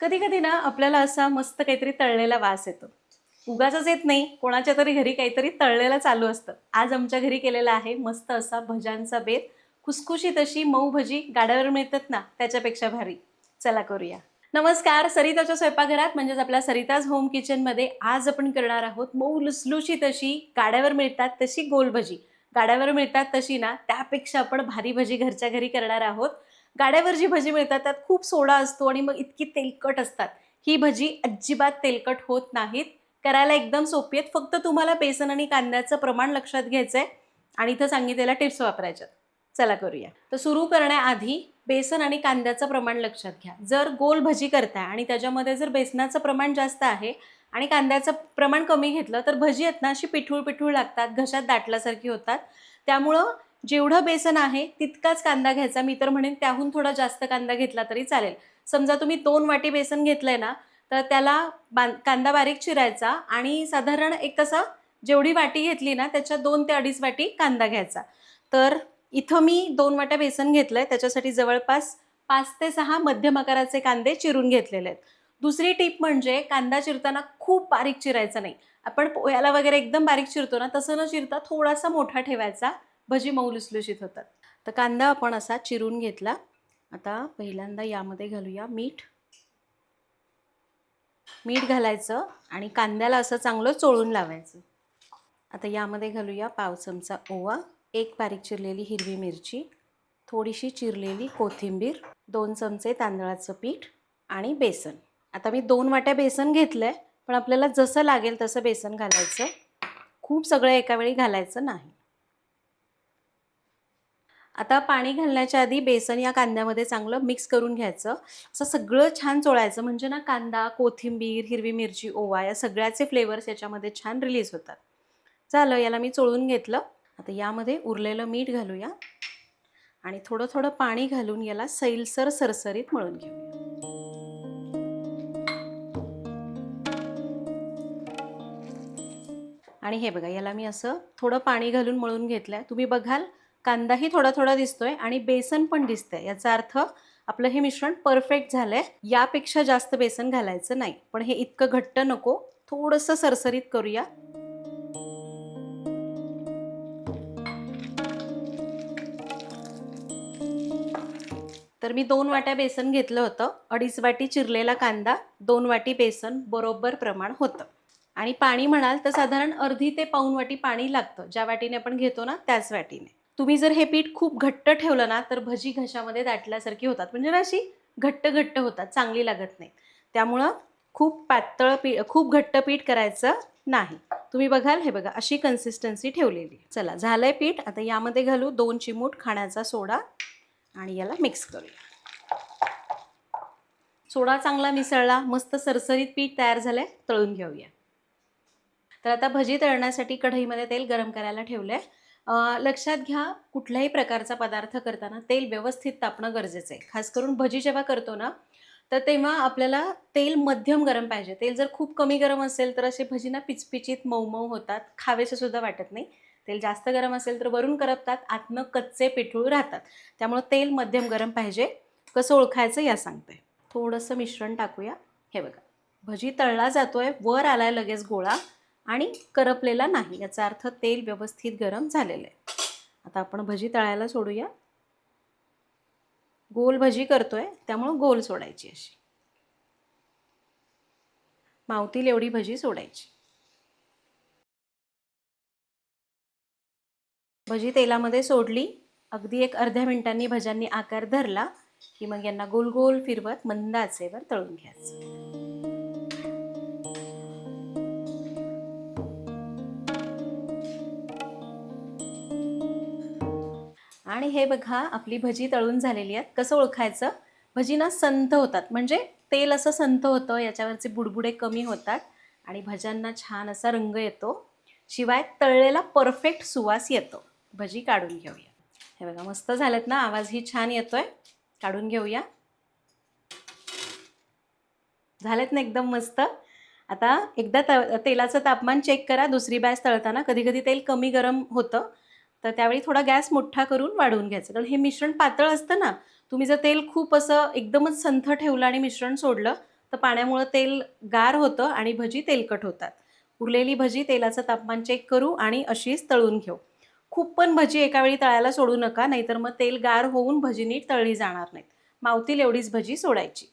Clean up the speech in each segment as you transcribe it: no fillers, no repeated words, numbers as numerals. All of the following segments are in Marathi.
कधी कधी ना आपल्याला असा मस्त काहीतरी तळलेला वास येतो. उगाचच येत नाही, कोणाच्या तरी घरी काहीतरी तळलेलं चालू असतं. आज आमच्या घरी केलेला आहे मस्त असा भज्यांचा बेत. खुसखुशीत अशी मऊ भजी गाड्यावर मिळतात ना, त्याच्यापेक्षा भारी. चला करूया. नमस्कार, सरिताच्या स्वयंपाकघरात म्हणजेच आपल्या सरिताज होम किचनमध्ये आज आपण करणार आहोत मऊ लुसलुशीत अशी गाड्यावर मिळतात तशी गोल भजी. गाड्यावर मिळतात तशी ना, त्यापेक्षा आपण भारी भजी घरच्या घरी करणार आहोत. गाड्यावर जी भजी मिळतात त्यात खूप सोडा असतो आणि मग इतकी तेलकट असतात. ही भजी अजिबात तेलकट होत नाहीत. करायला एकदम सोपी आहेत. फक्त तुम्हाला बेसन आणि कांद्याचं प्रमाण लक्षात घ्यायचंय आणि इथं सांगितलेल्या टिप्स वापरायच्यात. चला करूया. तर सुरू करण्याआधी बेसन आणि कांद्याचं प्रमाण लक्षात घ्या. जर गोल भजी करताय आणि त्याच्यामध्ये जर बेसनाचं प्रमाण जास्त आहे आणि कांद्याचं प्रमाण कमी घेतलं तर भजी आहेत ना, अशी पिठूळ पिठूळ लागतात, घशात दाटल्यासारखी होतात. त्यामुळं जेवढं बेसन आहे तितकाच कांदा घ्यायचा. मी तर म्हणेन त्याहून थोडा जास्त कांदा घेतला तरी चालेल. समजा तुम्ही 2 वाटी बेसन घेतलंय ना, तर त्याला कांदा बारीक चिरायचा आणि साधारण एक तसा जेवढी वाटी घेतली ना त्याच्या 2 ते 2.5 वाटी कांदा घ्यायचा. तर इथं मी 2 वाट्या बेसन घेतलंय, त्याच्यासाठी जवळपास 5 ते 6 मध्यम आकाराचे कांदे चिरून घेतलेले आहेत. दुसरी टिप म्हणजे कांदा चिरताना खूप बारीक चिरायचा नाही. आपण पोह्याला वगैरे एकदम बारीक चिरतो ना, तसं न चिरता थोडासा मोठा ठेवायचा. भजी मऊ लुसलुशीत होतात. तर कांदा आपण असा चिरून घेतला. आता पहिल्यांदा यामध्ये घालूया मीठ. मीठ घालायचं आणि कांद्याला असं चांगलं चोळून लावायचं. आता यामध्ये घालूया पाव चमचा ओवा, 1 बारीक चिरलेली हिरवी मिरची, थोडीशी चिरलेली कोथिंबीर, 2 चमचे तांदळाचं पीठ आणि बेसन. आता मी 2 वाट्या बेसन घेतलंय, पण आपल्याला जसं लागेल तसं बेसन घालायचं. खूप सगळं एका वेळी घालायचं नाही. आता पाणी घालण्याच्या आधी बेसन या कांद्यामध्ये चांगलं मिक्स करून घ्यायचं. असं सगळं छान चोळायचं, म्हणजे ना कांदा, कोथिंबीर, हिरवी मिरची, ओवा या सगळ्याचे फ्लेवर्स याच्यामध्ये छान रिलीज होतात. झालं, याला मी चोळून घेतलं. आता यामध्ये उरलेलं मीठ घालूया आणि थोडं थोडं पाणी घालून याला सैलसर सरसरीत मळून घेऊया. आणि हे बघा, याला मी असं थोडं पाणी घालून मळून घेतलंय. तुम्ही बघाल कांदाही थोडा थोडा दिसतोय आणि बेसन पण दिसतंय. याचा अर्थ आपलं हे मिश्रण परफेक्ट झालंय. यापेक्षा जास्त बेसन घालायचं नाही, पण हे इतकं घट्ट नको, थोडंसं सरसरीत करूया. तर मी 2 वाट्या बेसन घेतलं होतं. 2.5 वाटी चिरलेला कांदा, 2 वाटी बेसन बरोबर प्रमाण होतं. आणि पाणी म्हणाल तर साधारण अर्धी ते पाऊण वाटी पाणी लागतं. ज्या वाटीने आपण घेतो ना त्याच वाटीने. तुम्ही जर हे पीठ खूप घट्ट ठेवलं ना तर भजी घशामध्ये दाटल्यासारखी होतात, म्हणजे ना अशी घट्ट घट्ट होतात, चांगली लागत नाही. त्यामुळं खूप घट्ट पीठ करायचं नाही. तुम्ही बघाल, हे बघा अशी कन्सिस्टन्सी ठेवलेली. चला, झालंय पीठ. आता यामध्ये घालू 2 चिमूट खाण्याचा सोडा आणि याला मिक्स करूया. सोडा चांगला मिसळला, मस्त सरसरीत पीठ तयार झालंय. तळून घेऊया. तर आता भजी तळण्यासाठी कढईमध्ये तेल गरम करायला ठेवलंय. लक्षात घ्या, कुठल्याही प्रकारचा पदार्थ करताना तेल व्यवस्थित तापणं गरजेचं आहे. खास करून भजी जेव्हा करतो ना, तर तेव्हा आपल्याला तेल मध्यम गरम पाहिजे. तेल जर खूप कमी गरम असेल तर असे भजी ना पिचपिचीत मऊ मऊ होतात, खावेसे सुद्धा वाटत नाही. तेल जास्त गरम असेल तर वरून करपतात, आतनं कच्चे पिठूळ राहतात. त्यामुळे तेल मध्यम गरम पाहिजे. कसं ओळखायचं या सांगते. थोडंसं मिश्रण टाकूया. हे बघा, भजी तळला जातोय, वर आलाय लगेच गोळा आणि करपलेला नाही, याचा अर्थ तेल व्यवस्थित गरम झालेलं आहे. आता आपण भजी तळायला सोडूया. गोल भजी करतोय त्यामुळं गोल सोडायची, अशी मावतील एवढी भजी सोडायची. भजी तेलामध्ये सोडली. अगदी एक अर्ध्या मिनिटांनी भज्यांनी आकार धरला की मग यांना गोल गोल फिरवत मंद आचेवर तळून घ्यायचं. आणि हे बघा, आपली भजी तळून झालेली आहेत. कसं ओळखायचं? भजी ना संथ होतात, म्हणजे तेल असं संथ होतं, याच्यावरचे बुडबुडे कमी होतात आणि भज्यांना छान असा रंग येतो. शिवाय तळलेला परफेक्ट सुवास येतो. भजी काढून घेऊया. हे बघा, मस्त झालेत ना, आवाजही छान येतोय. काढून घेऊया. झालेत ना एकदम मस्त. आता एकदा तेलाचं तापमान चेक करा. दुसरी बॅच तळताना कधी कधी तेल कमी गरम होतं, तर त्यावेळी थोडा गॅस मोठा करून वाढवून घ्यायचं. कारण हे मिश्रण पातळ असतं ना, तुम्ही जर तेल खूप असं एकदमच संथ ठेवलं आणि मिश्रण सोडलं तर पाण्यामुळं तेल गार होतं आणि भजी तेलकट होतात. उरलेली भजी तेलाचं तापमान चेक करू आणि अशीच तळून घेऊ. खूप पण भजी एका वेळी तळायला सोडू नका, नाहीतर मग तेल गार होऊन भजी नीट तळली जाणार नाहीत. मावतील एवढीच भजी सोडायची.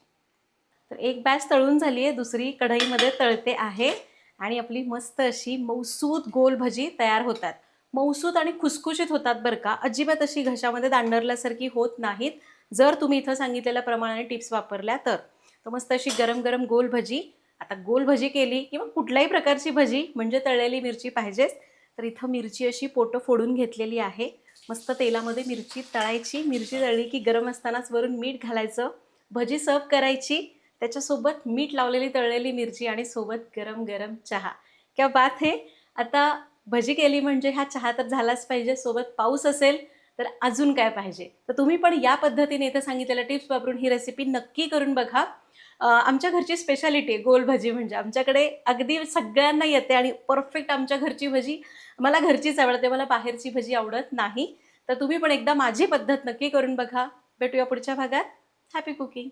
तर एक बॅच तळून झाली आहे, दुसरी कढईमध्ये तळते आहे आणि आपली मस्त अशी मऊसूत गोल भजी तयार होतात. मऊसूत आणि खुसखुशीत होतात बरं का, अजिबात अशी घशामध्ये दांडरल्यासारखी होत नाहीत, जर तुम्ही इथं सांगितलेल्या प्रमाणाने टिप्स वापरल्या तर. तर मस्त अशी गरम गरम गोल भजी. आता गोल भजी केली किंवा कुठल्याही प्रकारची भजी म्हणजे तळलेली मिरची पाहिजेच. तर इथं मिरची अशी पोटं फोडून घेतलेली आहे. मस्त तेलामध्ये मिरची तळायची, मिरची तळली की गरम असतानाच वरून मीठ घालायचं, भजी सर्व करायची, त्याच्यासोबत मीठ लावलेली तळलेली मिरची आणि सोबत गरम गरम चहा. क्या बात है. आता भजी केली म्हणजे हा चहा तर झालाच पाहिजे, सोबत पाऊस असेल तर अजून काय पाहिजे. तर तुम्ही पण या पद्धतीने इथं सांगितलेल्या टिप्स वापरून ही रेसिपी नक्की करून बघा. आमच्या घरची स्पेशालिटी आहे गोल भजी, म्हणजे आमच्याकडे अगदी सगळ्यांना येते आणि परफेक्ट आमच्या घरची भजी मला घरचीच आवडते, मला बाहेरची भजी आवडत नाही. तर तुम्ही पण एकदा माझी पद्धत नक्की करून बघा. भेटूया पुढच्या भागात. Happy cooking.